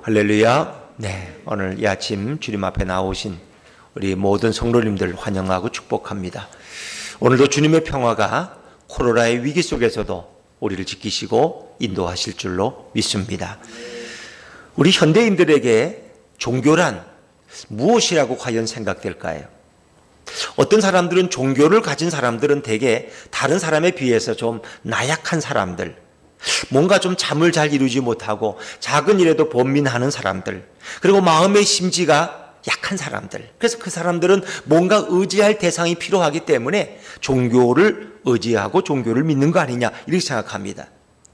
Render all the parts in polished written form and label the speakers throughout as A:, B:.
A: 할렐루야. 네, 오늘 이 아침 주님 앞에 나오신 우리 모든 성도님들 환영하고 축복합니다. 오늘도 주님의 평화가 코로나의 위기 속에서도 우리를 지키시고 인도하실 줄로 믿습니다. 우리 현대인들에게 종교란 무엇이라고 과연 생각될까요? 어떤 사람들은 종교를 가진 사람들은 대개 다른 사람에 비해서 좀 나약한 사람들, 뭔가 좀 잠을 잘 이루지 못하고 작은 일에도 번민하는 사람들, 그리고 마음의 심지가 약한 사람들. 그래서 그 사람들은 뭔가 의지할 대상이 필요하기 때문에 종교를 의지하고 종교를 믿는 거 아니냐 이렇게 생각합니다.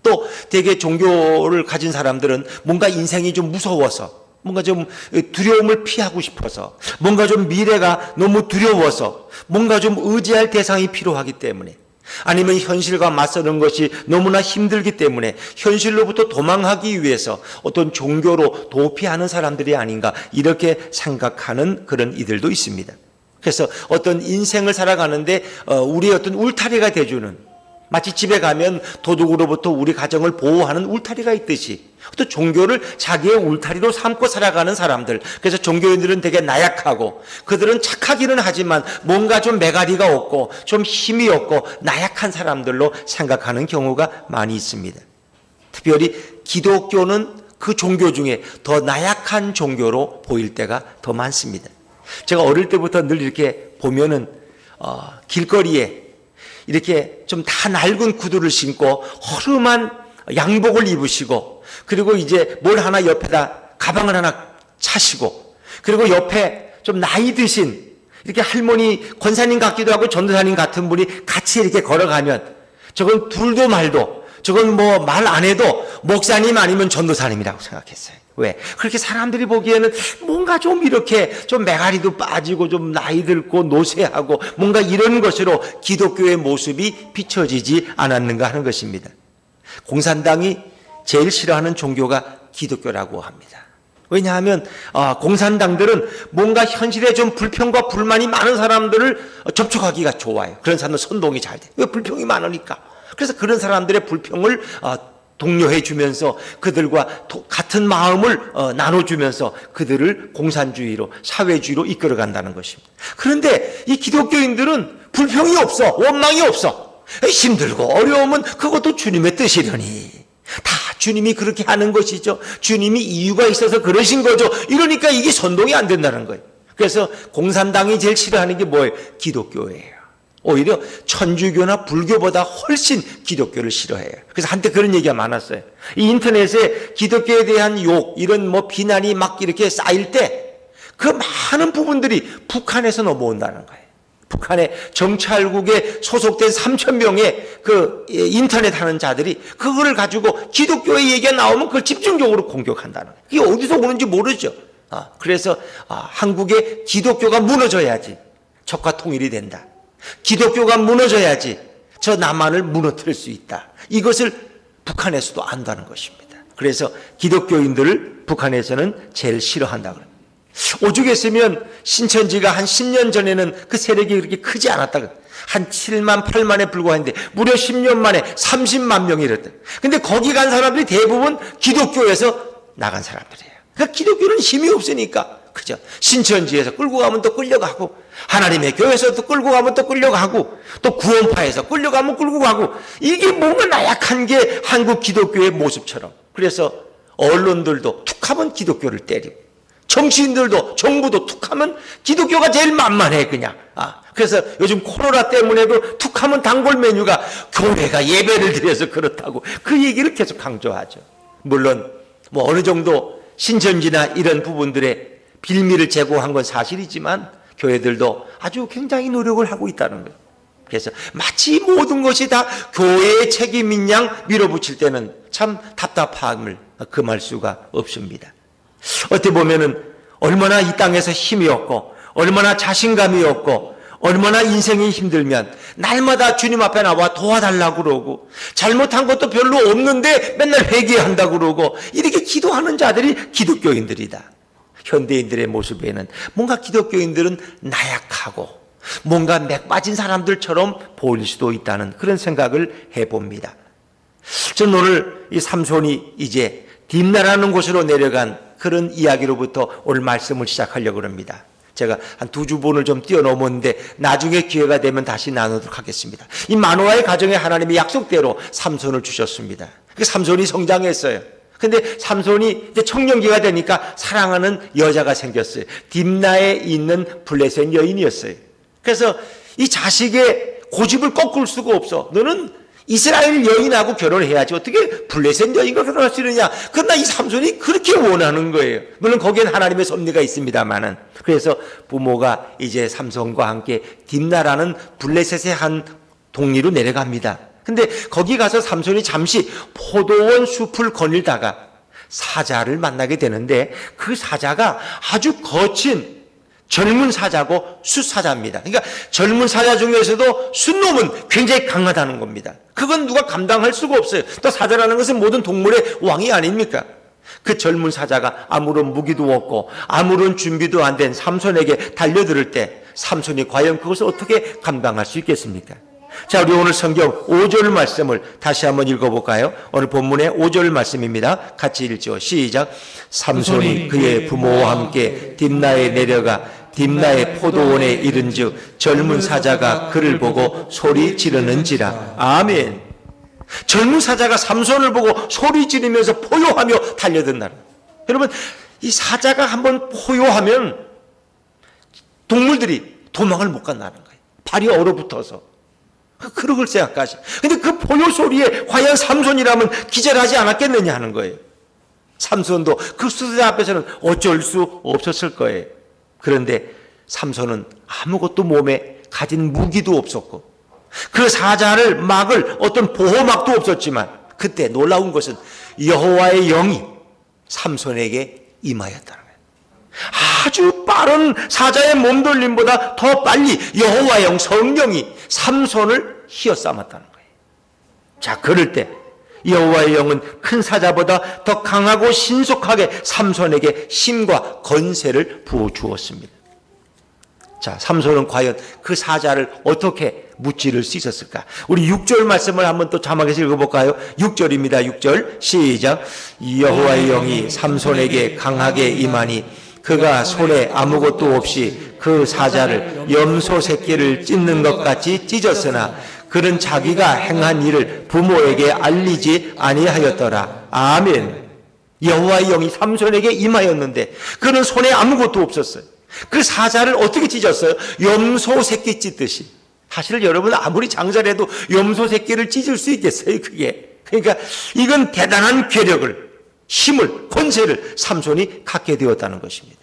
A: 또 대개 종교를 가진 사람들은 뭔가 인생이 좀 무서워서, 뭔가 좀 두려움을 피하고 싶어서, 뭔가 좀 미래가 너무 두려워서, 뭔가 좀 의지할 대상이 필요하기 때문에, 아니면 현실과 맞서는 것이 너무나 힘들기 때문에 현실로부터 도망하기 위해서 어떤 종교로 도피하는 사람들이 아닌가 이렇게 생각하는 그런 이들도 있습니다. 그래서 어떤 인생을 살아가는데 우리의 어떤 울타리가 돼주는, 마치 집에 가면 도둑으로부터 우리 가정을 보호하는 울타리가 있듯이 또 종교를 자기의 울타리로 삼고 살아가는 사람들. 그래서 종교인들은 되게 나약하고, 그들은 착하기는 하지만 뭔가 좀 매가리가 없고 좀 힘이 없고 나약한 사람들로 생각하는 경우가 많이 있습니다. 특별히 기독교는 그 종교 중에 더 나약한 종교로 보일 때가 더 많습니다. 제가 어릴 때부터 늘 이렇게 보면은 길거리에 이렇게 좀 다 낡은 구두를 신고 허름한 양복을 입으시고, 그리고 이제 뭘 하나 옆에다 가방을 하나 차시고, 그리고 옆에 좀 나이 드신 이렇게 할머니 권사님 같기도 하고 전도사님 같은 분이 같이 이렇게 걸어가면 저건 둘도 말도, 저건 뭐 말 안 해도 목사님 아니면 전도사님이라고 생각했어요. 왜? 그렇게 사람들이 보기에는 뭔가 좀 이렇게 좀 매가리도 빠지고 좀 나이 들고 노쇠하고 뭔가 이런 것으로 기독교의 모습이 비춰지지 않았는가 하는 것입니다. 공산당이 제일 싫어하는 종교가 기독교라고 합니다. 왜냐하면 공산당들은 뭔가 현실에 좀 불평과 불만이 많은 사람들을 접촉하기가 좋아요. 그런 사람들 선동이 잘 돼요. 왜? 불평이 많으니까. 그래서 그런 사람들의 불평을 독려해 주면서 그들과 같은 마음을 나눠주면서 그들을 공산주의로, 사회주의로 이끌어 간다는 것입니다. 그런데 이 기독교인들은 불평이 없어, 원망이 없어. 힘들고 어려우면 그것도 주님의 뜻이려니, 다 주님이 그렇게 하는 것이죠. 주님이 이유가 있어서 그러신 거죠. 이러니까 이게 선동이 안 된다는 거예요. 그래서 공산당이 제일 싫어하는 게 뭐예요? 기독교예요. 오히려 천주교나 불교보다 훨씬 기독교를 싫어해요. 그래서 한때 그런 얘기가 많았어요. 이 인터넷에 기독교에 대한 욕, 이런 뭐 비난이 막 이렇게 쌓일 때 그 많은 부분들이 북한에서 넘어온다는 거예요. 북한의 정찰국에 소속된 3,000명의 그 인터넷 하는 자들이 그거를 가지고 기독교의 얘기가 나오면 그걸 집중적으로 공격한다는 거예요. 이게 어디서 오는지 모르죠. 그래서 한국의 기독교가 무너져야지 적과 통일이 된다. 기독교가 무너져야지 저 남한을 무너뜨릴 수 있다. 이것을 북한에서도 안다는 것입니다. 그래서 기독교인들을 북한에서는 제일 싫어한다고 합니다. 오죽했으면 신천지가 한 10년 전에는 그 세력이 그렇게 크지 않았다. 한 7만, 8만에 불과했는데 무려 10년 만에 30만 명이 이랬다. 근데 거기 간 사람들이 대부분 기독교에서 나간 사람들이에요. 그러니까 기독교는 힘이 없으니까, 그죠? 신천지에서 끌고 가면 또 끌려가고, 하나님의 교회에서 또 끌고 가면 또 끌려가고, 또 구원파에서 끌려가면 끌고 가고, 이게 뭔가 나약한 게 한국 기독교의 모습처럼. 그래서 언론들도 툭하면 기독교를 때리고, 정치인들도, 정부도 툭하면 기독교가 제일 만만해 그냥. 그래서 요즘 코로나 때문에도 툭하면 단골 메뉴가 교회가 예배를 드려서 그렇다고 그 얘기를 계속 강조하죠. 물론 뭐 어느 정도 신천지나 이런 부분들의 빌미를 제공한 건 사실이지만 교회들도 아주 굉장히 노력을 하고 있다는 거예요. 그래서 마치 모든 것이 다 교회의 책임인 양 밀어붙일 때는 참 답답함을 금할 수가 없습니다. 어떻게 보면은 얼마나 이 땅에서 힘이 없고, 얼마나 자신감이 없고, 얼마나 인생이 힘들면 날마다 주님 앞에 나와 도와달라고 그러고, 잘못한 것도 별로 없는데 맨날 회개한다고 그러고, 이렇게 기도하는 자들이 기독교인들이다. 현대인들의 모습에는 뭔가 기독교인들은 나약하고 뭔가 맥 빠진 사람들처럼 보일 수도 있다는 그런 생각을 해봅니다. 저는 오늘 이 삼손이 이제 딥나라는 곳으로 내려간 그런 이야기로부터 오늘 말씀을 시작하려고 합니다. 제가 한 두 주본을 좀 뛰어넘었는데 나중에 기회가 되면 다시 나누도록 하겠습니다. 이 마노아의 가정에 하나님이 약속대로 삼손을 주셨습니다. 그 삼손이 성장했어요. 근데 삼손이 이제 청년기가 되니까 사랑하는 여자가 생겼어요. 딥나에 있는 블레셋 여인이었어요. 그래서 이 자식의 고집을 꺾을 수가 없어. 너는 이스라엘 여인하고 결혼해야지 어떻게 블레셋 여인과 결혼할 수 있느냐. 그러나 이 삼손이 그렇게 원하는 거예요. 물론 거기엔 하나님의 섭리가 있습니다만은. 그래서 부모가 이제 삼손과 함께 딥나라는 블레셋의 한 동리로 내려갑니다. 근데 거기 가서 삼손이 잠시 포도원 숲을 거닐다가 사자를 만나게 되는데 그 사자가 아주 거친 젊은 사자고 숫사자입니다. 그러니까 젊은 사자 중에서도 숫놈은 굉장히 강하다는 겁니다. 그건 누가 감당할 수가 없어요. 또 사자라는 것은 모든 동물의 왕이 아닙니까? 그 젊은 사자가 아무런 무기도 없고 아무런 준비도 안 된 삼손에게 달려들을 때 삼손이 과연 그것을 어떻게 감당할 수 있겠습니까? 자, 우리 오늘 성경 5절 말씀을 다시 한번 읽어볼까요? 오늘 본문의 5절 말씀입니다. 같이 읽죠. 시작. 삼손이 그의 부모와 함께 딥나에 내려가 딥나의 포도원에 이른즉 젊은 사자가 그를 보고 소리 지르는지라. 아멘. 젊은 사자가 삼손을 보고 소리 지르면서 포효하며 달려든다. 여러분, 이 사자가 한번 포효하면 동물들이 도망을 못 간다는 거예요. 발이 얼어붙어서. 그런 걸 생각하시. 근데 그 포효 소리에 과연 삼손이라면 기절하지 않았겠느냐 하는 거예요. 삼손도 그 수사 앞에서는 어쩔 수 없었을 거예요. 그런데 삼손은 아무것도 몸에 가진 무기도 없었고 그 사자를 막을 어떤 보호막도 없었지만 그때 놀라운 것은 여호와의 영이 삼손에게 임하였다는 거예요. 아주 빠른 사자의 몸돌림보다 더 빨리 여호와의 영 성령이 삼손을 휘어삼았다는 거예요. 자, 그럴 때 여호와의 영은 큰 사자보다 더 강하고 신속하게 삼손에게 힘과 건세를 부어주었습니다. 자, 삼손은 과연 그 사자를 어떻게 무찌를 수 있었을까? 우리 6절 말씀을 한번 또 자막에서 읽어볼까요? 6절입니다. 6절 시작. 여호와의 영이 삼손에게 강하게 임하니 그가 손에 아무것도 없이 그 사자를 염소 새끼를 찢는 것 같이 찢었으나 그는 자기가 행한 일을 부모에게 알리지 아니하였더라. 아멘. 여호와의 영이 삼손에게 임하였는데 그는 손에 아무것도 없었어요. 그 사자를 어떻게 찢었어요? 염소 새끼 찢듯이. 사실 여러분 아무리 장사해도 염소 새끼를 찢을 수 있겠어요, 그게. 그러니까 이건 대단한 괴력을, 힘을, 권세를 삼손이 갖게 되었다는 것입니다.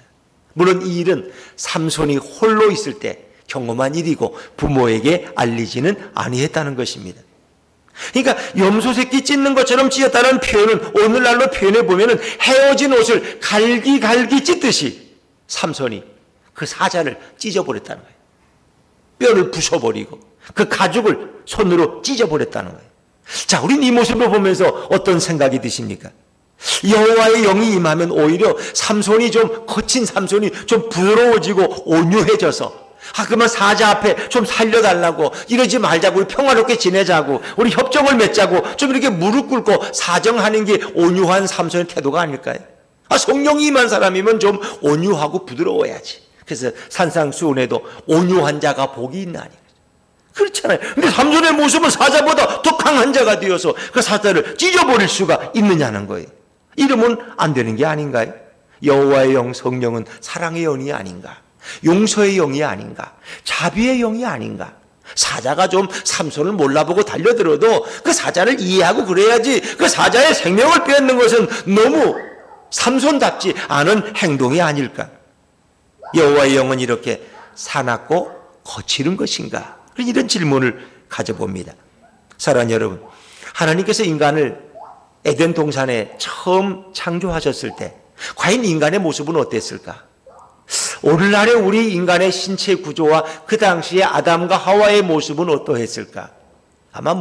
A: 물론 이 일은 삼손이 홀로 있을 때 경험한 일이고 부모에게 알리지는 아니했다는 것입니다. 그러니까 염소 새끼 찢는 것처럼 찢었다는 표현은 오늘날로 표현해 보면은 헤어진 옷을 갈기갈기 찢듯이 삼손이 그 사자를 찢어버렸다는 거예요. 뼈를 부숴버리고 그 가죽을 손으로 찢어버렸다는 거예요. 자, 우린 이 모습을 보면서 어떤 생각이 드십니까? 여호와의 영이 임하면 오히려 삼손이 좀 거친 삼손이 좀 부드러워지고 온유해져서 그러면 사자 앞에 좀 살려달라고 이러지 말자고 우리 평화롭게 지내자고 우리 협정을 맺자고 좀 이렇게 무릎 꿇고 사정하는 게 온유한 삼손의 태도가 아닐까요? 성령이 임한 사람이면 좀 온유하고 부드러워야지. 그래서 산상수훈에도 온유한 자가 복이 있나니 그렇잖아요. 근데 삼손의 모습은 사자보다 더 강한 자가 되어서 그 사자를 찢어버릴 수가 있느냐는 거예요. 이러면 안 되는 게 아닌가요? 여호와의 영 성령은 사랑의 영이 아닌가? 용서의 영이 아닌가? 자비의 영이 아닌가? 사자가 좀 삼손을 몰라보고 달려들어도 그 사자를 이해하고 그래야지. 그 사자의 생명을 빼앗는 것은 너무 삼손답지 않은 행동이 아닐까? 여호와의 영은 이렇게 사납고 거칠은 것인가? 이런 질문을 가져봅니다. 사랑하는 여러분, 하나님께서 인간을 에덴 동산에 처음 창조하셨을 때 과연 인간의 모습은 어땠을까? 오늘날의 우리 인간의 신체 구조와 그 당시에 아담과 하와의 모습은 어떠했을까? 아마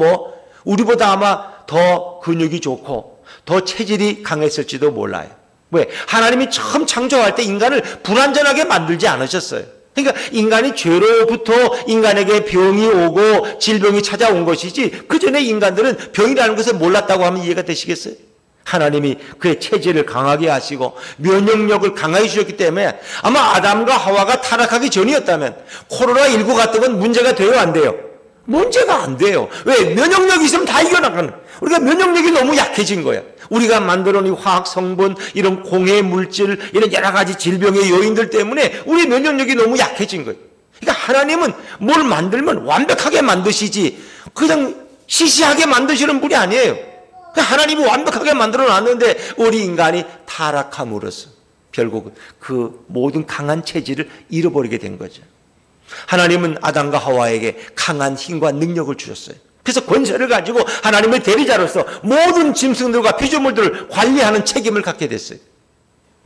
A: 우리보다 아마 더 근육이 좋고 더 체질이 강했을지도 몰라요. 왜? 하나님이 처음 창조할 때 인간을 불완전하게 만들지 않으셨어요. 그러니까 인간이 죄로부터 인간에게 병이 오고 질병이 찾아온 것이지 그 전에 인간들은 병이라는 것을 몰랐다고 하면 이해가 되시겠어요? 하나님이 그의 체질을 강하게 하시고 면역력을 강하게 주셨기 때문에 아마 아담과 하와가 타락하기 전이었다면 코로나19 같은 건 문제가 돼요, 안 돼요? 문제가 안 돼요. 왜? 면역력이 있으면 다 이겨나가는. 우리가 면역력이 너무 약해진 거야. 우리가 만들어 놓은 화학 성분, 이런 공해 물질, 이런 여러 가지 질병의 요인들 때문에 우리 면역력이 너무 약해진 거예요. 그러니까 하나님은 뭘 만들면 완벽하게 만드시지 그냥 시시하게 만드시는 분이 아니에요. 하나님이 완벽하게 만들어 놨는데 우리 인간이 타락함으로써 결국 그 모든 강한 체질을 잃어버리게 된 거죠. 하나님은 아담과 하와에게 강한 힘과 능력을 주셨어요. 그래서 권세를 가지고 하나님의 대리자로서 모든 짐승들과 피조물들을 관리하는 책임을 갖게 됐어요.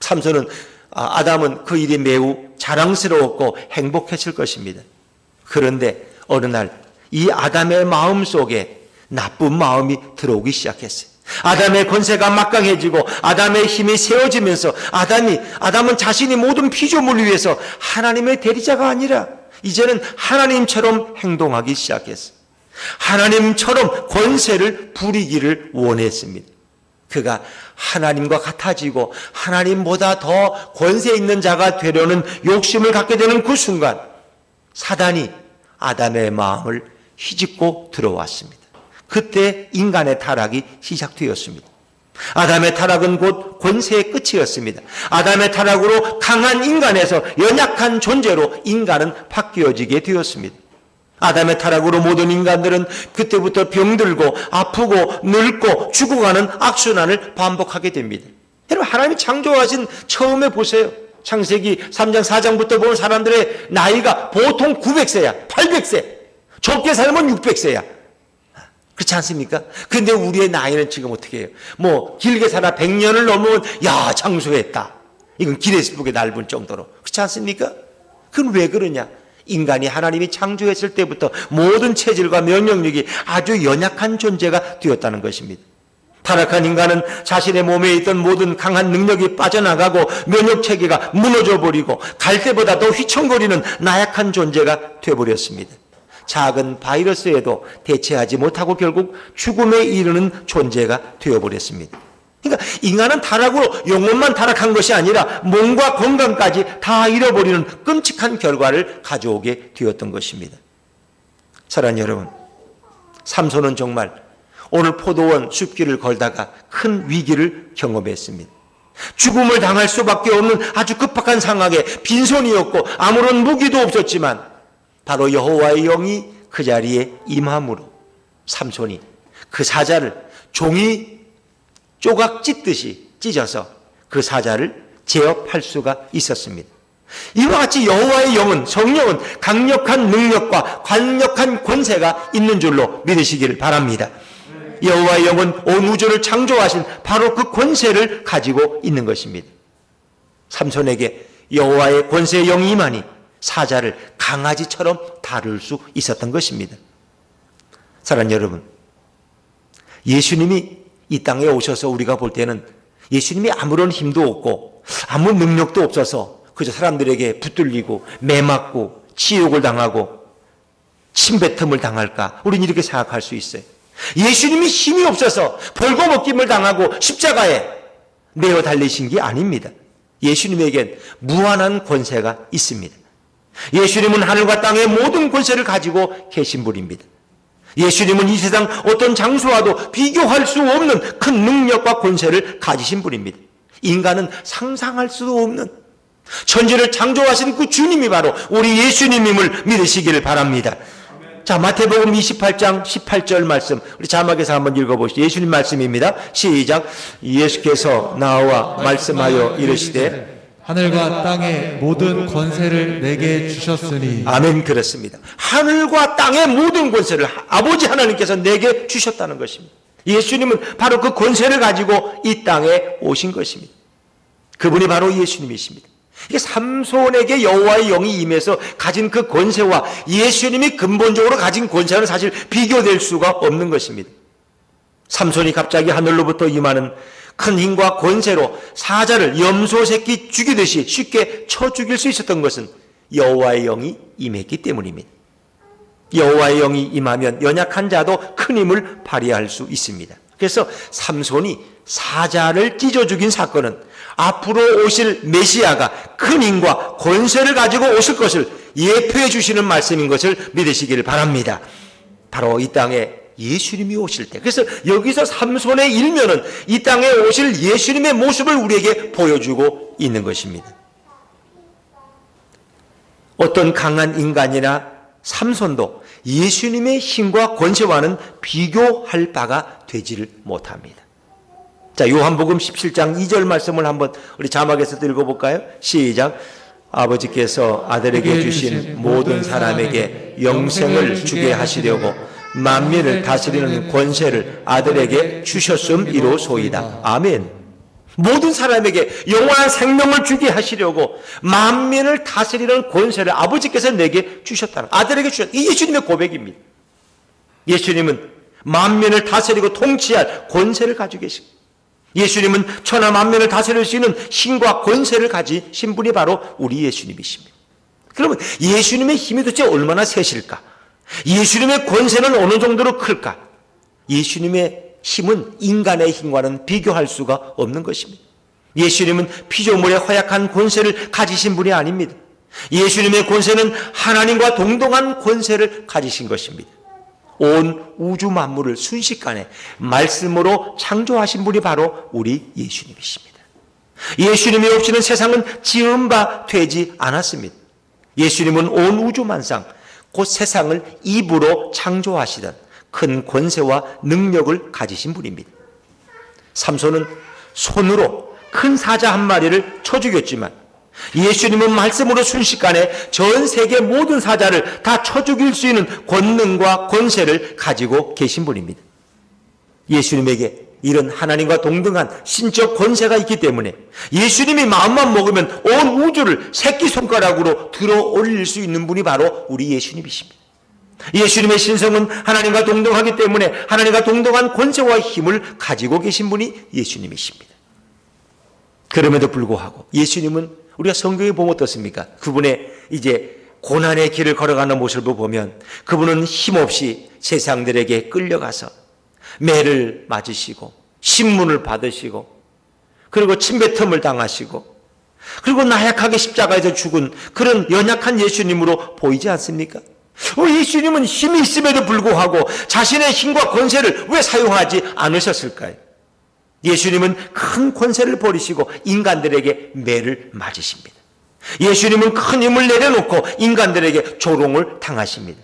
A: 삼손은 아담은 그 일이 매우 자랑스러웠고 행복했을 것입니다. 그런데 어느 날 이 아담의 마음 속에 나쁜 마음이 들어오기 시작했어요. 아담의 권세가 막강해지고 아담의 힘이 세워지면서 아담은 자신이 모든 피조물을 위해서 하나님의 대리자가 아니라 이제는 하나님처럼 행동하기 시작했어요. 하나님처럼 권세를 부리기를 원했습니다. 그가 하나님과 같아지고 하나님보다 더 권세 있는 자가 되려는 욕심을 갖게 되는 그 순간 사단이 아담의 마음을 휘짓고 들어왔습니다. 그때 인간의 타락이 시작되었습니다. 아담의 타락은 곧 권세의 끝이었습니다. 아담의 타락으로 강한 인간에서 연약한 존재로 인간은 바뀌어지게 되었습니다. 아담의 타락으로 모든 인간들은 그때부터 병들고 아프고 늙고 죽어가는 악순환을 반복하게 됩니다. 여러분, 하나님이 창조하신 처음에 보세요. 창세기 3장 4장부터 보는 사람들의 나이가 보통 900세야 800세, 적게 살면 600세야. 그렇지 않습니까? 근데 우리의 나이는 지금 어떻게 해요? 뭐 길게 살아 100년을 넘으면 야 장수했다. 이건 기네스북에 날분 정도로. 그렇지 않습니까? 그건 왜 그러냐? 인간이 하나님이 창조했을 때부터 모든 체질과 면역력이 아주 연약한 존재가 되었다는 것입니다. 타락한 인간은 자신의 몸에 있던 모든 강한 능력이 빠져나가고 면역체계가 무너져버리고 갈 때보다 더 휘청거리는 나약한 존재가 되어버렸습니다. 작은 바이러스에도 대체하지 못하고 결국 죽음에 이르는 존재가 되어버렸습니다. 그러니까 인간은 타락으로 영혼만 타락한 것이 아니라 몸과 건강까지 다 잃어버리는 끔찍한 결과를 가져오게 되었던 것입니다. 사랑하는 여러분, 삼손은 정말 오늘 포도원 숲길을 걸다가 큰 위기를 경험했습니다. 죽음을 당할 수밖에 없는 아주 급박한 상황에 빈손이었고 아무런 무기도 없었지만 바로 여호와의 영이 그 자리에 임함으로 삼손이 그 사자를 종이 조각 찢듯이 찢어서 그 사자를 제압할 수가 있었습니다. 이와 같이 여호와의 영은, 성령은 강력한 능력과 강력한 권세가 있는 줄로 믿으시기를 바랍니다. 여호와의 영은 온 우주를 창조하신 바로 그 권세를 가지고 있는 것입니다. 삼손에게 여호와의 권세의 영이 임하니 사자를 강아지처럼 다룰 수 있었던 것입니다. 사랑하는 여러분, 예수님이 이 땅에 오셔서 우리가 볼 때는 예수님이 아무런 힘도 없고 아무 능력도 없어서 그저 사람들에게 붙들리고 매맞고 치욕을 당하고 침뱉음을 당할까? 우리는 이렇게 생각할 수 있어요. 예수님이 힘이 없어서 벌거벗김을 당하고 십자가에 내어 달리신 게 아닙니다. 예수님에겐 무한한 권세가 있습니다. 예수님은 하늘과 땅의 모든 권세를 가지고 계신 분입니다. 예수님은 이 세상 어떤 장수와도 비교할 수 없는 큰 능력과 권세를 가지신 분입니다. 인간은 상상할 수 없는 천지를 창조하신 그 주님이 바로 우리 예수님임을 믿으시기를 바랍니다. 자, 마태복음 28장 18절 말씀 우리 자막에서 한번 읽어보시죠. 예수님 말씀입니다. 시작. 예수께서 나와 말씀하여 이르시되
B: 하늘과 땅의 모든 권세를 내게 주셨으니.
A: 아멘. 그렇습니다. 하늘과 땅의 모든 권세를 아버지 하나님께서 내게 주셨다는 것입니다. 예수님은 바로 그 권세를 가지고 이 땅에 오신 것입니다. 그분이 바로 예수님이십니다. 이게 삼손에게 여호와의 영이 임해서 가진 그 권세와 예수님이 근본적으로 가진 권세는 사실 비교될 수가 없는 것입니다. 삼손이 갑자기 하늘로부터 임하는 큰 힘과 권세로 사자를 염소 새끼 죽이듯이 쉽게 쳐 죽일 수 있었던 것은 여호와의 영이 임했기 때문입니다. 여호와의 영이 임하면 연약한 자도 큰 힘을 발휘할 수 있습니다. 그래서 삼손이 사자를 찢어 죽인 사건은 앞으로 오실 메시아가 큰 힘과 권세를 가지고 오실 것을 예표해 주시는 말씀인 것을 믿으시기를 바랍니다. 바로 이 땅에 예수님이 오실 때, 그래서 여기서 삼손의 일면은 이 땅에 오실 예수님의 모습을 우리에게 보여주고 있는 것입니다. 어떤 강한 인간이나 삼손도 예수님의 힘과 권세와는 비교할 바가 되지를 못합니다. 자, 요한복음 17장 2절 말씀을 한번 우리 자막에서도 읽어볼까요? 시작. 아버지께서 아들에게 주신 모든 사람에게 영생을 주게 하시려고 만민을 다스리는 권세를 아들에게 주셨음이로소이다. 아멘. 모든 사람에게 영원한 생명을 주게 하시려고 만민을 다스리는 권세를 아버지께서 내게 주셨다. 아들에게 주셨다. 이 예수님의 고백입니다. 예수님은 만민을 다스리고 통치할 권세를 가지고 계십니다. 예수님은 천하 만민을 다스릴 수 있는 힘과 권세를 가지신 분이 바로 우리 예수님이십니다. 그러면 예수님의 힘이 도대체 얼마나 세실까? 예수님의 권세는 어느 정도로 클까? 예수님의 힘은 인간의 힘과는 비교할 수가 없는 것입니다. 예수님은 피조물의 허약한 권세를 가지신 분이 아닙니다. 예수님의 권세는 하나님과 동등한 권세를 가지신 것입니다. 온 우주 만물을 순식간에 말씀으로 창조하신 분이 바로 우리 예수님이십니다. 예수님이 없이는 세상은 지은 바 되지 않았습니다. 예수님은 온 우주 만상, 곧 세상을 입으로 창조하시던 큰 권세와 능력을 가지신 분입니다. 삼손은 손으로 큰 사자 한 마리를 쳐 죽였지만 예수님은 말씀으로 순식간에 전 세계 모든 사자를 다 쳐 죽일 수 있는 권능과 권세를 가지고 계신 분입니다. 예수님에게 이런 하나님과 동등한 신적 권세가 있기 때문에 예수님이 마음만 먹으면 온 우주를 새끼손가락으로 들어 올릴 수 있는 분이 바로 우리 예수님이십니다. 예수님의 신성은 하나님과 동등하기 때문에 하나님과 동등한 권세와 힘을 가지고 계신 분이 예수님이십니다. 그럼에도 불구하고 예수님은 우리가 성경에 보면 어떻습니까? 그분의 이제 고난의 길을 걸어가는 모습을 보면 그분은 힘없이 세상들에게 끌려가서 매를 맞으시고 신문을 받으시고 그리고 침뱉음을 당하시고 그리고 나약하게 십자가에서 죽은 그런 연약한 예수님으로 보이지 않습니까? 예수님은 힘이 있음에도 불구하고 자신의 힘과 권세를 왜 사용하지 않으셨을까요? 예수님은 큰 권세를 버리시고 인간들에게 매를 맞으십니다. 예수님은 큰 힘을 내려놓고 인간들에게 조롱을 당하십니다.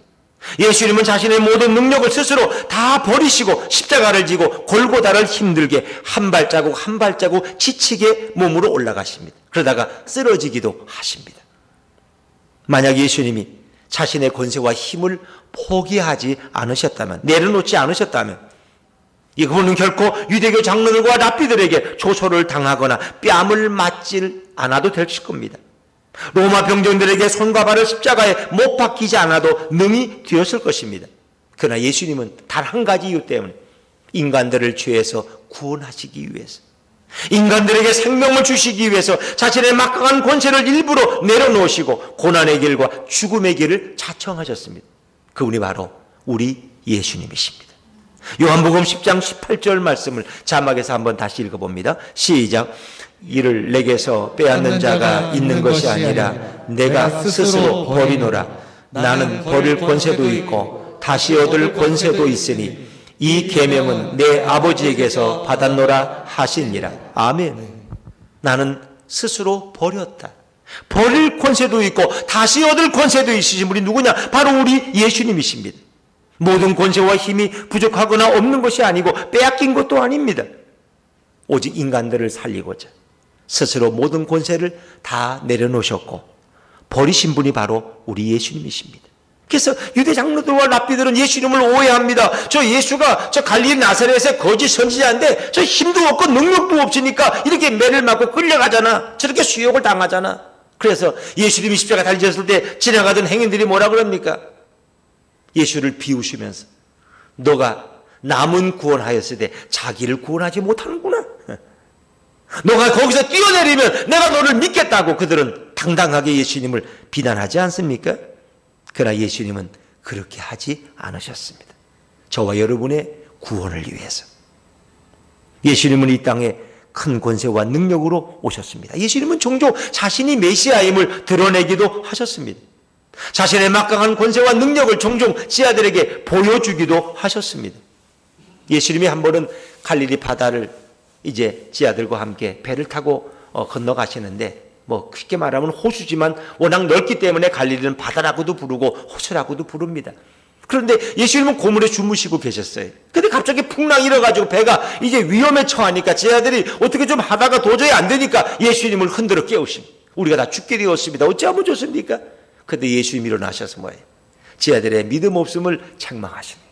A: 예수님은 자신의 모든 능력을 스스로 다 버리시고 십자가를 지고 골고다를 힘들게 한 발자국 한 발자국 지치게 몸으로 올라가십니다. 그러다가 쓰러지기도 하십니다. 만약 예수님이 자신의 권세와 힘을 포기하지 않으셨다면, 내려놓지 않으셨다면 그분은 결코 유대교 장로들과 랍비들에게 조소를 당하거나 뺨을 맞질 않아도 될 겁니다. 로마 병정들에게 손과 발을 십자가에 못 박히지 않아도 능히 되었을 것입니다. 그러나 예수님은 단 한 가지 이유 때문에 인간들을 죄에서 구원하시기 위해서, 인간들에게 생명을 주시기 위해서 자신의 막강한 권세를 일부러 내려놓으시고 고난의 길과 죽음의 길을 자청하셨습니다. 그분이 바로 우리 예수님이십니다. 요한복음 10장 18절 말씀을 자막에서 한번 다시 읽어봅니다. 시작. 이를 내게서 빼앗는 자가 있는 것이 아니라 내가 스스로 버리노라. 나는 버릴 권세도 있고 다시 얻을 권세도 있으니 이 계명은 내 아버지에게서 받았노라 하시니라. 아멘. 나는 스스로 버렸다. 버릴 권세도 있고 다시 얻을 권세도 있으신 분이 누구냐? 바로 우리 예수님이십니다. 모든 권세와 힘이 부족하거나 없는 것이 아니고 빼앗긴 것도 아닙니다. 오직 인간들을 살리고자 스스로 모든 권세를 다 내려놓으셨고 버리신 분이 바로 우리 예수님이십니다. 그래서 유대 장로들과 랍비들은 예수님을 오해합니다. 저 예수가 저 갈릴리 나사렛의 거짓 선지자인데 저 힘도 없고 능력도 없으니까 이렇게 매를 맞고 끌려가잖아. 저렇게 수욕을 당하잖아. 그래서 예수님이 십자가 달리셨을 때 지나가던 행인들이 뭐라 그럽니까? 예수를 비우시면서 너가 남은 구원하였을 때 자기를 구원하지 못하는구나. 너가 거기서 뛰어내리면 내가 너를 믿겠다고 그들은 당당하게 예수님을 비난하지 않습니까? 그러나 예수님은 그렇게 하지 않으셨습니다. 저와 여러분의 구원을 위해서, 예수님은 이 땅에 큰 권세와 능력으로 오셨습니다. 예수님은 종종 자신이 메시아임을 드러내기도 하셨습니다. 자신의 막강한 권세와 능력을 종종 지하들에게 보여주기도 하셨습니다. 예수님이 한 번은 갈릴리 바다를 이제 지하들과 함께 배를 타고 건너가시는데, 뭐 쉽게 말하면 호수지만 워낙 넓기 때문에 갈릴리는 바다라고도 부르고 호수라고도 부릅니다. 그런데 예수님은 고물에 주무시고 계셨어요. 근데 갑자기 풍랑이 일어가지고 배가 이제 위험에 처하니까 제자들이 어떻게 좀 하다가 도저히 안 되니까 예수님을 흔들어 깨우십니다. 우리가 다 죽게 되었습니다. 어찌하면 좋습니까? 그런데 예수님이 일어나셔서 뭐예요? 제자들의 믿음 없음을 책망하십니다.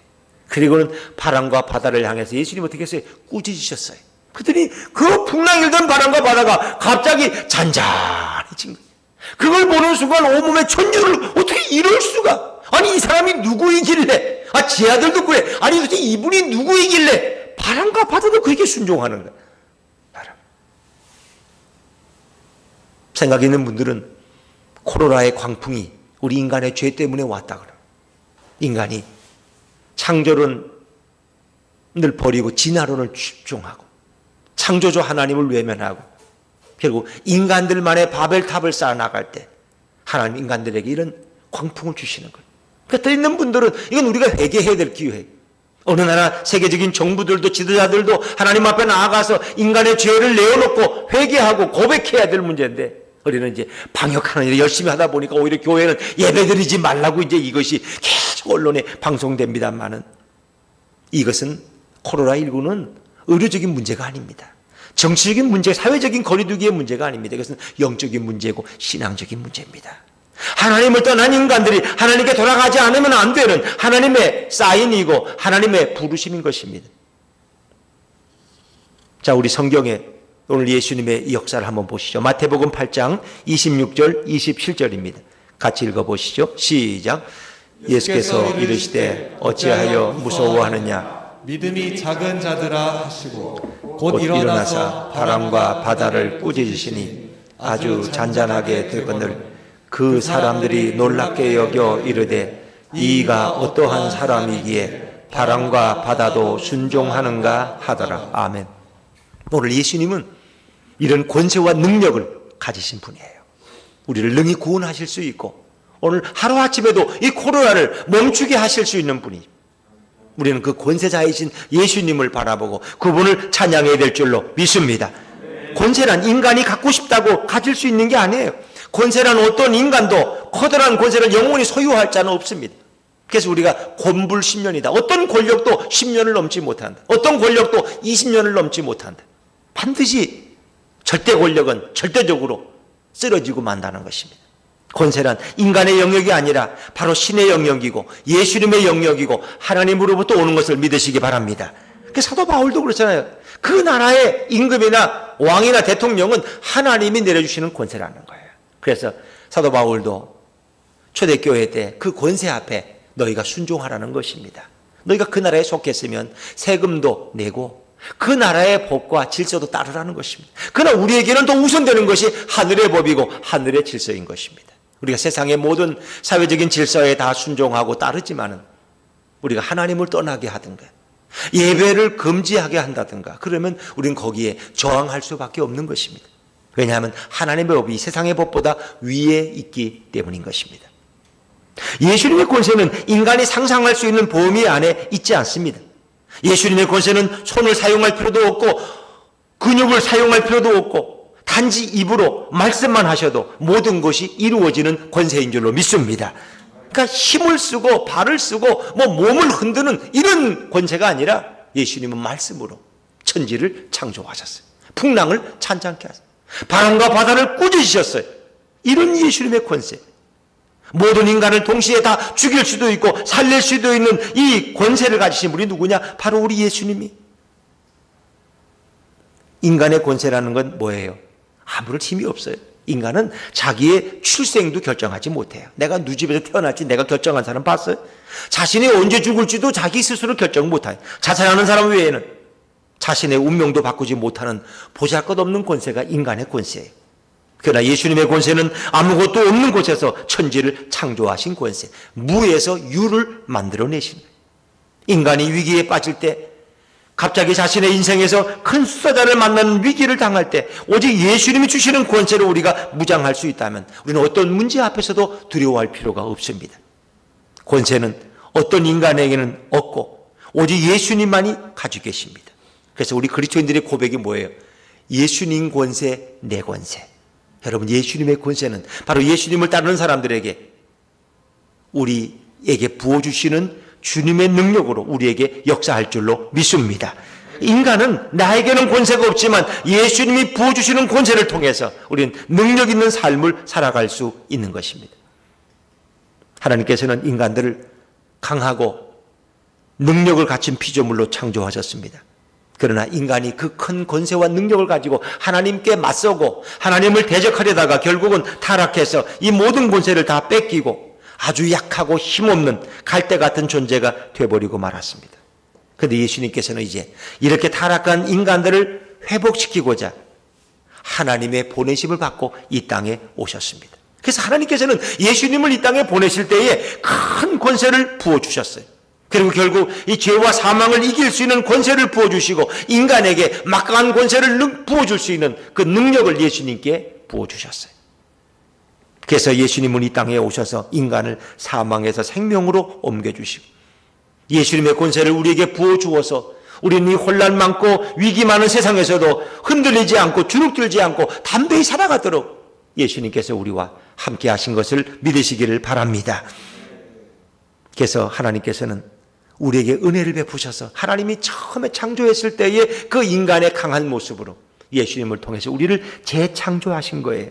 A: 그리고는 바람과 바다를 향해서 예수님 어떻게 했어요? 꾸짖으셨어요. 그랬더니 그 풍랑 일던 바람과 바다가 갑자기 잔잔해진 거예요. 그걸 보는 순간 온몸에 천주를 어떻게 이럴 수가? 아니 이 사람이 누구이길래? 제자들도 그래. 아니 도대체 이분이 누구이길래 바람과 바다도 그렇게 순종하는 거야. 바람. 생각 있는 분들은 코로나의 광풍이 우리 인간의 죄 때문에 왔다 그래요. 인간이 창조론을 버리고 진화론을 집중하고 창조주 하나님을 외면하고 결국 인간들만의 바벨탑을 쌓아나갈 때 하나님 인간들에게 이런 광풍을 주시는 거예요. 그러니까 있는 분들은 이건 우리가 회개해야 될 기회예요. 어느 나라 세계적인 정부들도 지도자들도 하나님 앞에 나아가서 인간의 죄를 내어놓고 회개하고 고백해야 될 문제인데, 우리는 이제 방역하는 일을 열심히 하다 보니까 오히려 교회는 예배드리지 말라고 이제 이것이 계속 언론에 방송됩니다만은, 이것은 코로나19는 의료적인 문제가 아닙니다. 정치적인 문제, 사회적인 거리두기의 문제가 아닙니다. 이것은 영적인 문제고 신앙적인 문제입니다. 하나님을 떠난 인간들이 하나님께 돌아가지 않으면 안 되는 하나님의 사인이고 하나님의 부르심인 것입니다. 자, 우리 성경에 오늘 예수님의 역사를 한번 보시죠. 마태복음 8장 26절 27절입니다. 같이 읽어보시죠. 시작. 예수께서 이르시되 어찌하여 무서워하느냐?
B: 믿음이 작은 자들아 하시고
A: 곧 일어나서 바람과 바다를 꾸짖으시니 아주 잔잔하게 되거늘 그 사람들이 놀랍게 여겨 이르되 이가 어떠한 사람이기에 바람과 바다도 순종하는가 하더라. 아멘. 오늘 예수님은 이런 권세와 능력을 가지신 분이에요. 우리를 능히 구원하실 수 있고 오늘 하루아침에도 이 코로나를 멈추게 하실 수 있는 분이죠. 우리는 그 권세자이신 예수님을 바라보고 그분을 찬양해야 될 줄로 믿습니다. 권세란 인간이 갖고 싶다고 가질 수 있는 게 아니에요. 권세란 어떤 인간도 커다란 권세를 영원히 소유할 자는 없습니다. 그래서 우리가 권불 10년이다. 어떤 권력도 10년을 넘지 못한다. 어떤 권력도 20년을 넘지 못한다. 반드시 절대 권력은 절대적으로 쓰러지고 만다는 것입니다. 권세란 인간의 영역이 아니라 바로 신의 영역이고 예수님의 영역이고 하나님으로부터 오는 것을 믿으시기 바랍니다. 사도 바울도 그렇잖아요. 그 나라의 임금이나 왕이나 대통령은 하나님이 내려주시는 권세라는 거예요. 그래서 사도 바울도 초대교회 때 그 권세 앞에 너희가 순종하라는 것입니다. 너희가 그 나라에 속했으면 세금도 내고 그 나라의 법과 질서도 따르라는 것입니다. 그러나 우리에게는 더 우선되는 것이 하늘의 법이고 하늘의 질서인 것입니다. 우리가 세상의 모든 사회적인 질서에 다 순종하고 따르지만은 우리가 하나님을 떠나게 하든가 예배를 금지하게 한다든가 그러면 우리는 거기에 저항할 수밖에 없는 것입니다. 왜냐하면 하나님의 법이 세상의 법보다 위에 있기 때문인 것입니다. 예수님의 권세는 인간이 상상할 수 있는 범위 안에 있지 않습니다. 예수님의 권세는 손을 사용할 필요도 없고 근육을 사용할 필요도 없고 단지 입으로 말씀만 하셔도 모든 것이 이루어지는 권세인 줄로 믿습니다. 그러니까 힘을 쓰고 발을 쓰고 몸을 흔드는 이런 권세가 아니라 예수님은 말씀으로 천지를 창조하셨어요. 풍랑을 찬잔케 하셨어요. 바람과 바다를 꾸짖으셨어요. 이런 예수님의 권세. 모든 인간을 동시에 다 죽일 수도 있고 살릴 수도 있는 이 권세를 가지신 분이 누구냐? 바로 우리 예수님이. 인간의 권세라는 건 뭐예요? 아무런 힘이 없어요. 인간은 자기의 출생도 결정하지 못해요. 내가 누 집에서 태어날지 내가 결정한 사람 봤어요? 자신이 언제 죽을지도 자기 스스로 결정 못해요. 자살하는 사람 외에는 자신의 운명도 바꾸지 못하는 보잘것없는 권세가 인간의 권세예요. 그러나 예수님의 권세는 아무것도 없는 곳에서 천지를 창조하신 권세, 무에서 유를 만들어내신 거예요. 인간이 위기에 빠질 때 갑자기 자신의 인생에서 큰 수사자를 만나는 위기를 당할 때 오직 예수님이 주시는 권세로 우리가 무장할 수 있다면 우리는 어떤 문제 앞에서도 두려워할 필요가 없습니다. 권세는 어떤 인간에게는 없고 오직 예수님만이 가지고 계십니다. 그래서 우리 그리스도인들의 고백이 뭐예요? 예수님 권세, 내 권세. 여러분, 예수님의 권세는 바로 예수님을 따르는 사람들에게 우리에게 부어주시는 주님의 능력으로 우리에게 역사할 줄로 믿습니다. 인간은 나에게는 권세가 없지만 예수님이 부어주시는 권세를 통해서 우리는 능력 있는 삶을 살아갈 수 있는 것입니다. 하나님께서는 인간들을 강하고 능력을 갖춘 피조물로 창조하셨습니다. 그러나 인간이 그 큰 권세와 능력을 가지고 하나님께 맞서고 하나님을 대적하려다가 결국은 타락해서 이 모든 권세를 다 뺏기고 아주 약하고 힘없는 갈대 같은 존재가 되어버리고 말았습니다. 그런데 예수님께서는 이제 이렇게 타락한 인간들을 회복시키고자 하나님의 보내심을 받고 이 땅에 오셨습니다. 그래서 하나님께서는 예수님을 이 땅에 보내실 때에 큰 권세를 부어주셨어요. 그리고 결국 이 죄와 사망을 이길 수 있는 권세를 부어주시고 인간에게 막강한 권세를 부어줄 수 있는 그 능력을 예수님께 부어주셨어요. 그래서 예수님은 이 땅에 오셔서 인간을 사망에서 생명으로 옮겨주시고 예수님의 권세를 우리에게 부어주어서 우리는 이 혼란 많고 위기 많은 세상에서도 흔들리지 않고 주눅들지 않고 담대히 살아가도록 예수님께서 우리와 함께 하신 것을 믿으시기를 바랍니다. 그래서 하나님께서는 우리에게 은혜를 베푸셔서 하나님이 처음에 창조했을 때의 그 인간의 강한 모습으로 예수님을 통해서 우리를 재창조하신 거예요.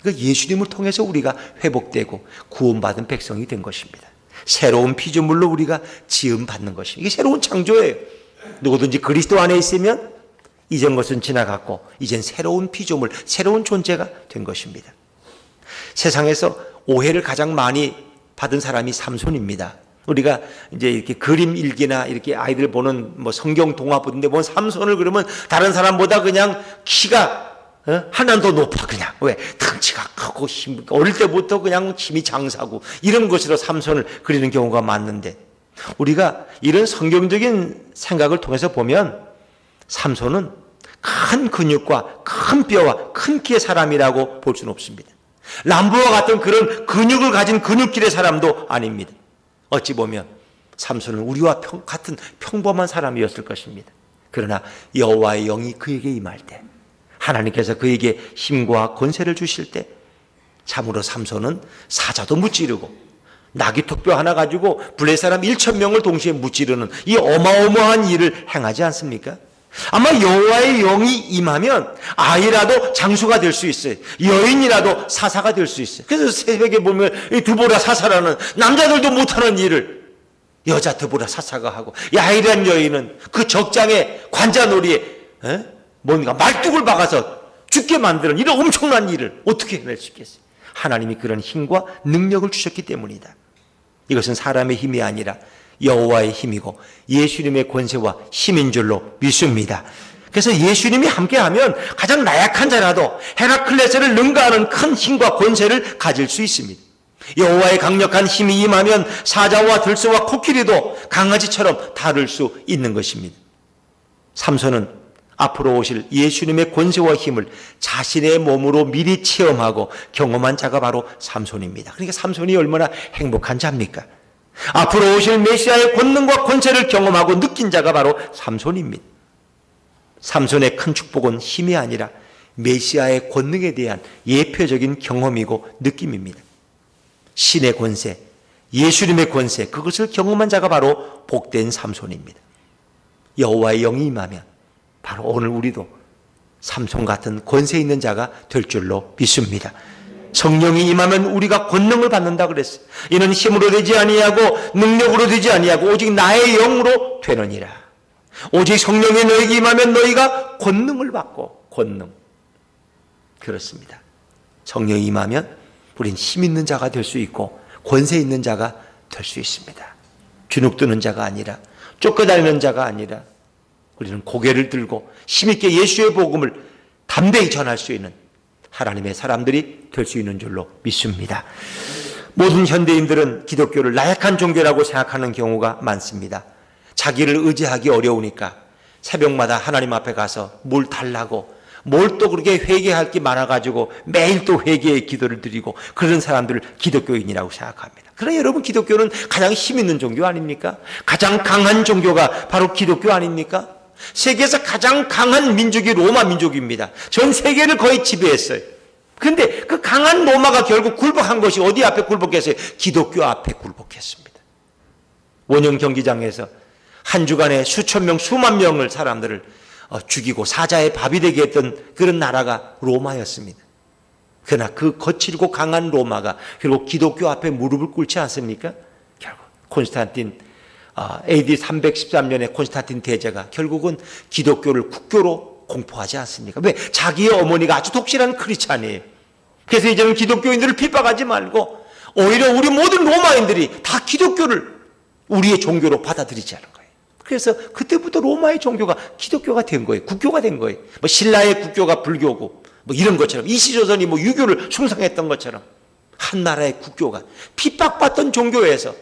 A: 그 예수님을 통해서 우리가 회복되고 구원받은 백성이 된 것입니다. 새로운 피조물로 우리가 지음받는 것입니다. 이게 새로운 창조예요. 누구든지 그리스도 안에 있으면 이전 것은 지나갔고 이젠 새로운 피조물, 새로운 존재가 된 것입니다. 세상에서 오해를 가장 많이 받은 사람이 삼손입니다. 우리가 이제 이렇게 그림 일기나 이렇게 아이들 보는 뭐 성경 동화 보는데 보면 삼손을 그러면 다른 사람보다 그냥 키가 하나 더 높아. 그냥 왜 덩치가 크고 어릴 때부터 그냥 힘이 장사고 이런 것으로 삼손을 그리는 경우가 많은데 우리가 이런 성경적인 생각을 통해서 보면 삼손은 큰 근육과 큰 뼈와 큰 키의 사람이라고 볼 수는 없습니다. 람보와 같은 그런 근육을 가진 근육질의 사람도 아닙니다. 어찌 보면 삼손은 우리와 같은 평범한 사람이었을 것입니다. 그러나 여호와의 영이 그에게 임할 때 하나님께서 그에게 힘과 권세를 주실 때 참으로 삼손은 사자도 무찌르고 나귀 턱뼈 하나 가지고 블레 사람 1,000명을 동시에 무찌르는 이 어마어마한 일을 행하지 않습니까? 아마 여호와의 영이 임하면 아이라도 장수가 될 수 있어요. 여인이라도 사사가 될 수 있어요. 그래서 새벽에 보면 이 드보라 사사라는 남자들도 못하는 일을 여자 드보라 사사가 하고 야일한 여인은 그 적장에 관자놀이에 뭔가 말뚝을 박아서 죽게 만드는 이런 엄청난 일을 어떻게 해낼 수 있겠어요? 하나님이 그런 힘과 능력을 주셨기 때문이다. 이것은 사람의 힘이 아니라 여호와의 힘이고 예수님의 권세와 힘인 줄로 믿습니다. 그래서 예수님이 함께하면 가장 나약한 자라도 헤라클레스를 능가하는 큰 힘과 권세를 가질 수 있습니다. 여호와의 강력한 힘이 임하면 사자와 들소와 코끼리도 강아지처럼 다룰 수 있는 것입니다. 삼손은 앞으로 오실 예수님의 권세와 힘을 자신의 몸으로 미리 체험하고 경험한 자가 바로 삼손입니다. 그러니까 삼손이 얼마나 행복한 자입니까? 앞으로 오실 메시아의 권능과 권세를 경험하고 느낀 자가 바로 삼손입니다. 삼손의 큰 축복은 힘이 아니라 메시아의 권능에 대한 예표적인 경험이고 느낌입니다. 신의 권세, 예수님의 권세, 그것을 경험한 자가 바로 복된 삼손입니다. 여호와의 영이 임하면 바로 오늘 우리도 삼손 같은 권세 있는 자가 될 줄로 믿습니다. 성령이 임하면 우리가 권능을 받는다 그랬어요. 이는 힘으로 되지 아니하고 능력으로 되지 아니하고 오직 나의 영으로 되느니라. 오직 성령이 너에게 임하면 너희가 권능을 받고 권능. 그렇습니다. 성령이 임하면 우린 힘 있는 자가 될 수 있고 권세 있는 자가 될 수 있습니다. 주눅드는 자가 아니라 쫓겨다니는 자가 아니라 우리는 고개를 들고 힘있게 예수의 복음을 담대히 전할 수 있는 하나님의 사람들이 될 수 있는 줄로 믿습니다. 모든 현대인들은 기독교를 나약한 종교라고 생각하는 경우가 많습니다. 자기를 의지하기 어려우니까 새벽마다 하나님 앞에 가서 뭘 달라고, 뭘 또 그렇게 회개할 게 많아가지고 매일 또 회개의 기도를 드리고 그런 사람들을 기독교인이라고 생각합니다. 그러나 여러분, 기독교는 가장 힘 있는 종교 아닙니까? 가장 강한 종교가 바로 기독교 아닙니까? 세계에서 가장 강한 민족이 로마 민족입니다. 전 세계를 거의 지배했어요. 그런데 그 강한 로마가 결국 굴복한 것이 어디 앞에 굴복했어요? 기독교 앞에 굴복했습니다. 원형 경기장에서 한 주간에 수천 명, 수만 명을 사람들을 죽이고 사자의 밥이 되게 했던 그런 나라가 로마였습니다. 그러나 그 거칠고 강한 로마가 결국 기독교 앞에 무릎을 꿇지 않습니까? 결국 콘스탄틴, AD 313년에 콘스탄틴 대제가 결국은 기독교를 국교로 공포하지 않습니까? 왜? 자기의 어머니가 아주 독실한 크리스찬이에요. 그래서 이제는 기독교인들을 핍박하지 말고 오히려 우리 모든 로마인들이 다 기독교를 우리의 종교로 받아들이지 않은 거예요. 그래서 그때부터 로마의 종교가 기독교가 된 거예요. 국교가 된 거예요. 뭐 신라의 국교가 불교고 뭐 이런 것처럼, 이시조선이 뭐 유교를 숭상했던 것처럼 한 나라의 국교가 핍박받던 종교에서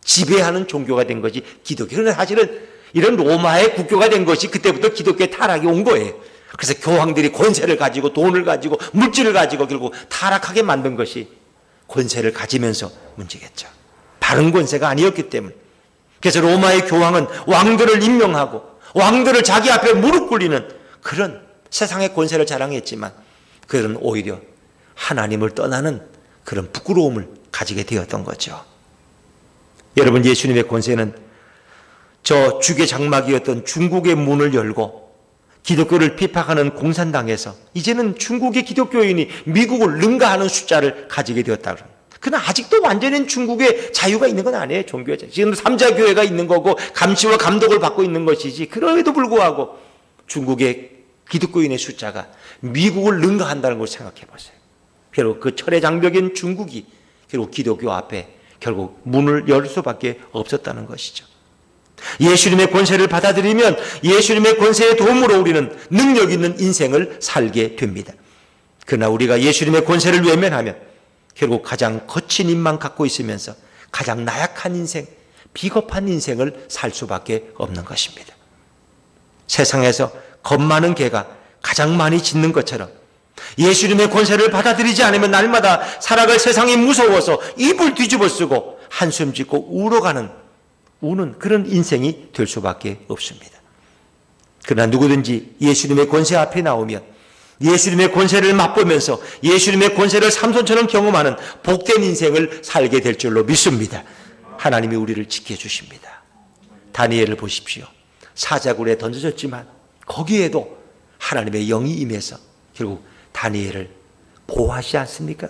A: 지배하는 종교가 된 것이 기독교. 그런데 사실은 이런 로마의 국교가 된 것이 그때부터 기독교의 타락이 온 거예요. 그래서 교황들이 권세를 가지고 돈을 가지고 물질을 가지고 결국 타락하게 만든 것이 권세를 가지면서 문제겠죠. 바른 권세가 아니었기 때문에. 그래서 로마의 교황은 왕들을 임명하고 왕들을 자기 앞에 무릎 꿇리는 그런 세상의 권세를 자랑했지만 그들은 오히려 하나님을 떠나는 그런 부끄러움을 가지게 되었던 거죠. 여러분, 예수님의 권세는 저 죽의 장막이었던 중국의 문을 열고 기독교를 비판하는 공산당에서 이제는 중국의 기독교인이 미국을 능가하는 숫자를 가지게 되었다. 그러나 아직도 완전히 중국의 자유가 있는 건 아니에요. 종교의 자유. 지금 3자 교회가 있는 거고 감시와 감독을 받고 있는 것이지, 그럼에도 불구하고 중국의 기독교인의 숫자가 미국을 능가한다는 걸 생각해 보세요. 결국 그 철의 장벽인 중국이 결국 기독교 앞에 결국 문을 열 수밖에 없었다는 것이죠. 예수님의 권세를 받아들이면 예수님의 권세의 도움으로 우리는 능력 있는 인생을 살게 됩니다. 그러나 우리가 예수님의 권세를 외면하면 결국 가장 거친 입만 갖고 있으면서 가장 나약한 인생, 비겁한 인생을 살 수밖에 없는 것입니다. 세상에서 겁 많은 개가 가장 많이 짖는 것처럼 예수님의 권세를 받아들이지 않으면 날마다 살아갈 세상이 무서워서 입을 뒤집어 쓰고 한숨 짓고 우는 그런 인생이 될 수밖에 없습니다. 그러나 누구든지 예수님의 권세 앞에 나오면 예수님의 권세를 맛보면서 예수님의 권세를 삼손처럼 경험하는 복된 인생을 살게 될 줄로 믿습니다. 하나님이 우리를 지켜주십니다. 다니엘을 보십시오. 사자굴에 던져졌지만 거기에도 하나님의 영이 임해서 결국 다니엘을 보호하시지 않습니까?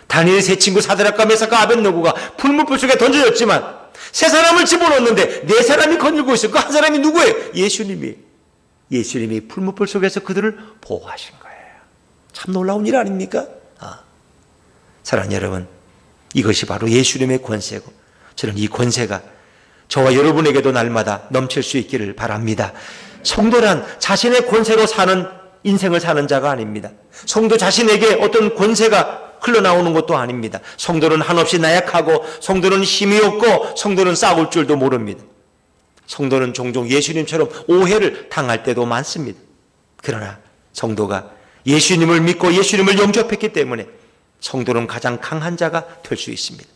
A: 다니엘 세 친구 사드락과 메삭과 아벳느고가 풀무불 속에 던져졌지만 세 사람을 집어넣었는데 네 사람이 거느리고 있어요. 그 한 사람이 누구예요? 예수님이 풀무불 속에서 그들을 보호하신 거예요. 참 놀라운 일 아닙니까? 사랑하는 여러분, 이것이 바로 예수님의 권세고 저는 이 권세가 저와 여러분에게도 날마다 넘칠 수 있기를 바랍니다. 성도란 자신의 권세로 사는 인생을 사는 자가 아닙니다. 성도 자신에게 어떤 권세가 흘러나오는 것도 아닙니다. 성도는 한없이 나약하고 성도는 힘이 없고 성도는 싸울 줄도 모릅니다. 성도는 종종 예수님처럼 오해를 당할 때도 많습니다. 그러나 성도가 예수님을 믿고 예수님을 영접했기 때문에 성도는 가장 강한 자가 될 수 있습니다.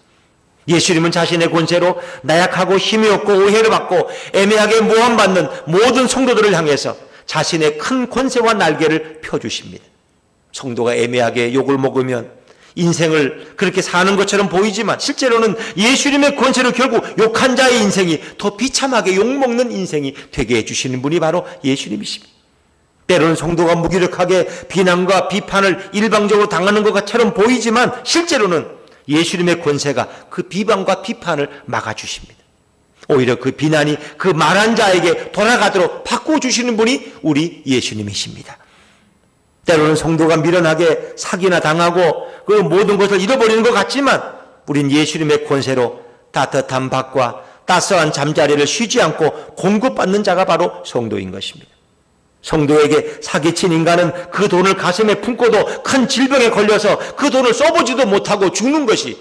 A: 예수님은 자신의 권세로 나약하고 힘이 없고 오해를 받고 애매하게 모함받는 모든 성도들을 향해서 자신의 큰 권세와 날개를 펴주십니다. 성도가 애매하게 욕을 먹으면 인생을 그렇게 사는 것처럼 보이지만 실제로는 예수님의 권세로 결국 욕한 자의 인생이 더 비참하게 욕먹는 인생이 되게 해주시는 분이 바로 예수님이십니다. 때로는 성도가 무기력하게 비난과 비판을 일방적으로 당하는 것처럼 보이지만 실제로는 예수님의 권세가 그 비방과 비판을 막아주십니다. 오히려 그 비난이 그 말한 자에게 돌아가도록 바꿔주시는 분이 우리 예수님이십니다. 때로는 성도가 미련하게 사기나 당하고 그 모든 것을 잃어버리는 것 같지만 우린 예수님의 권세로 따뜻한 밥과 따스한 잠자리를 쉬지 않고 공급받는 자가 바로 성도인 것입니다. 성도에게 사기친 인간은 그 돈을 가슴에 품고도 큰 질병에 걸려서 그 돈을 써보지도 못하고 죽는 것이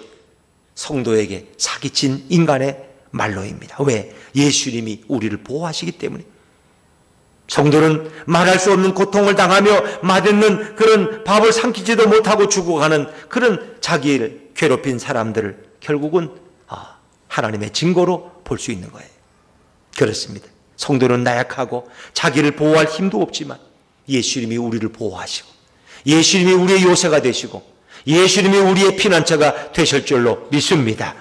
A: 성도에게 사기친 인간의 말로입니다. 왜? 예수님이 우리를 보호하시기 때문에. 성도는 말할 수 없는 고통을 당하며 맛있는 그런 밥을 삼키지도 못하고 죽어가는 그런 자기를 괴롭힌 사람들을 결국은 하나님의 증거로 볼 수 있는 거예요. 그렇습니다. 성도는 나약하고 자기를 보호할 힘도 없지만 예수님이 우리를 보호하시고 예수님이 우리의 요새가 되시고 예수님이 우리의 피난처가 되실 줄로 믿습니다.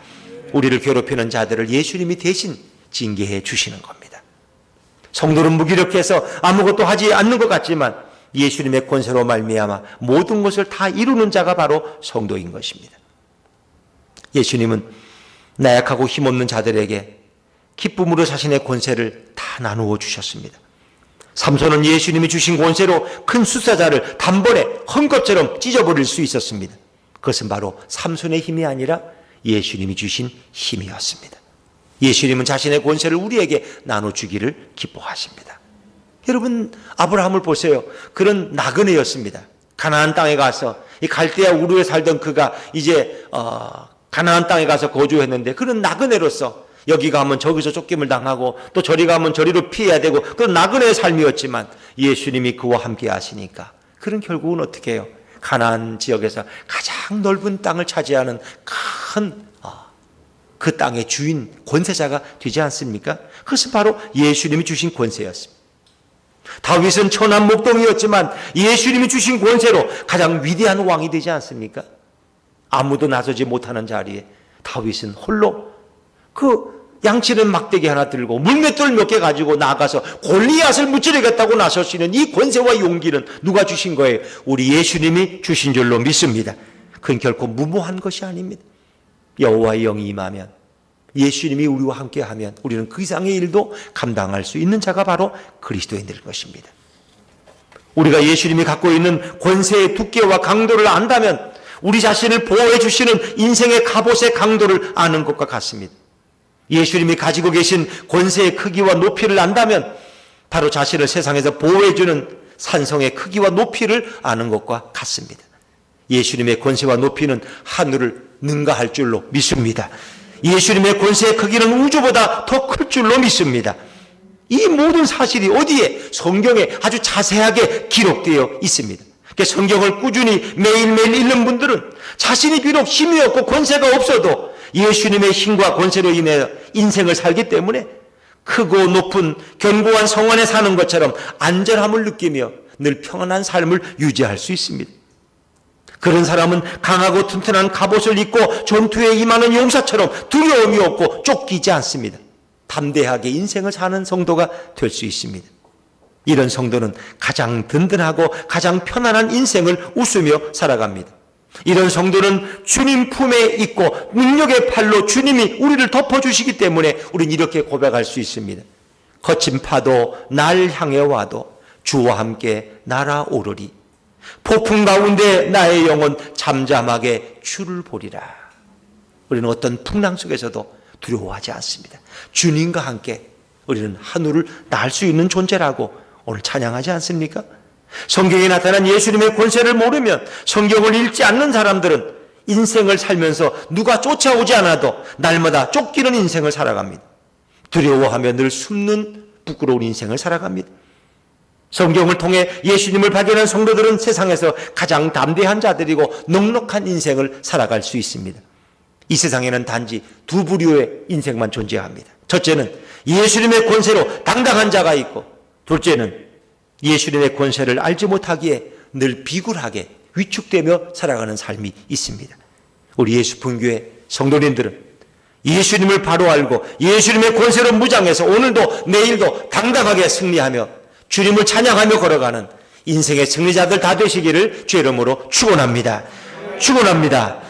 A: 우리를 괴롭히는 자들을 예수님이 대신 징계해 주시는 겁니다. 성도는 무기력해서 아무것도 하지 않는 것 같지만 예수님의 권세로 말미암아 모든 것을 다 이루는 자가 바로 성도인 것입니다. 예수님은 나약하고 힘없는 자들에게 기쁨으로 자신의 권세를 다 나누어 주셨습니다. 삼손은 예수님이 주신 권세로 큰 숫사자를 단번에 헝겊처럼 찢어버릴 수 있었습니다. 그것은 바로 삼손의 힘이 아니라 예수님이 주신 힘이었습니다. 예수님은 자신의 권세를 우리에게 나눠주기를 기뻐하십니다. 여러분, 아브라함을 보세요. 그런 나그네였습니다. 가나안 땅에 가서 이 갈대아 우르에 살던 그가 이제 가나안 땅에 가서 거주했는데 그런 나그네로서 여기 가면 저기서 쫓김을 당하고 또 저리 가면 저리로 피해야 되고 그런 나그네의 삶이었지만 예수님이 그와 함께 하시니까 그런 결국은 어떻게 해요? 가나안 지역에서 가장 넓은 땅을 차지하는 큰 그 땅의 주인 권세자가 되지 않습니까? 그것은 바로 예수님이 주신 권세였습니다. 다윗은 천한 목동이었지만 예수님이 주신 권세로 가장 위대한 왕이 되지 않습니까? 아무도 나서지 못하는 자리에 다윗은 홀로 그 양치는 막대기 하나 들고 물맷돌 몇 개 가지고 나가서 골리앗을 무찌르겠다고 나서시는 이 권세와 용기는 누가 주신 거예요? 우리 예수님이 주신 줄로 믿습니다. 그건 결코 무모한 것이 아닙니다. 여호와의 영이 임하면 예수님이 우리와 함께하면 우리는 그 이상의 일도 감당할 수 있는 자가 바로 그리스도인들인 것입니다. 우리가 예수님이 갖고 있는 권세의 두께와 강도를 안다면 우리 자신을 보호해 주시는 인생의 갑옷의 강도를 아는 것과 같습니다. 예수님이 가지고 계신 권세의 크기와 높이를 안다면 바로 자신을 세상에서 보호해 주는 산성의 크기와 높이를 아는 것과 같습니다. 예수님의 권세와 높이는 하늘을 능가할 줄로 믿습니다. 예수님의 권세의 크기는 우주보다 더 클 줄로 믿습니다. 이 모든 사실이 어디에? 성경에 아주 자세하게 기록되어 있습니다. 성경을 꾸준히 매일매일 읽는 분들은 자신이 비록 힘이 없고 권세가 없어도 예수님의 힘과 권세로 인해 인생을 살기 때문에 크고 높은 견고한 성 안에 사는 것처럼 안전함을 느끼며 늘 평안한 삶을 유지할 수 있습니다. 그런 사람은 강하고 튼튼한 갑옷을 입고 전투에 임하는 용사처럼 두려움이 없고 쫓기지 않습니다. 담대하게 인생을 사는 성도가 될 수 있습니다. 이런 성도는 가장 든든하고 가장 편안한 인생을 웃으며 살아갑니다. 이런 성도는 주님 품에 있고 능력의 팔로 주님이 우리를 덮어주시기 때문에 우리는 이렇게 고백할 수 있습니다. 거친 파도 날 향해 와도 주와 함께 날아오르리. 폭풍 가운데 나의 영혼 잠잠하게 주를 보리라. 우리는 어떤 풍랑 속에서도 두려워하지 않습니다. 주님과 함께 우리는 하늘을 날 수 있는 존재라고 오늘 찬양하지 않습니까? 성경에 나타난 예수님의 권세를 모르면 성경을 읽지 않는 사람들은 인생을 살면서 누가 쫓아오지 않아도 날마다 쫓기는 인생을 살아갑니다. 두려워하며 늘 숨는 부끄러운 인생을 살아갑니다. 성경을 통해 예수님을 발견한 성도들은 세상에서 가장 담대한 자들이고 넉넉한 인생을 살아갈 수 있습니다. 이 세상에는 단지 두 부류의 인생만 존재합니다. 첫째는 예수님의 권세로 당당한 자가 있고, 둘째는 예수님의 권세를 알지 못하기에 늘 비굴하게 위축되며 살아가는 삶이 있습니다. 우리 예수분교회 성도님들은 예수님을 바로 알고 예수님의 권세로 무장해서 오늘도 내일도 당당하게 승리하며 주님을 찬양하며 걸어가는 인생의 승리자들 다 되시기를 주의 이름으로 축원합니다. 축원합니다.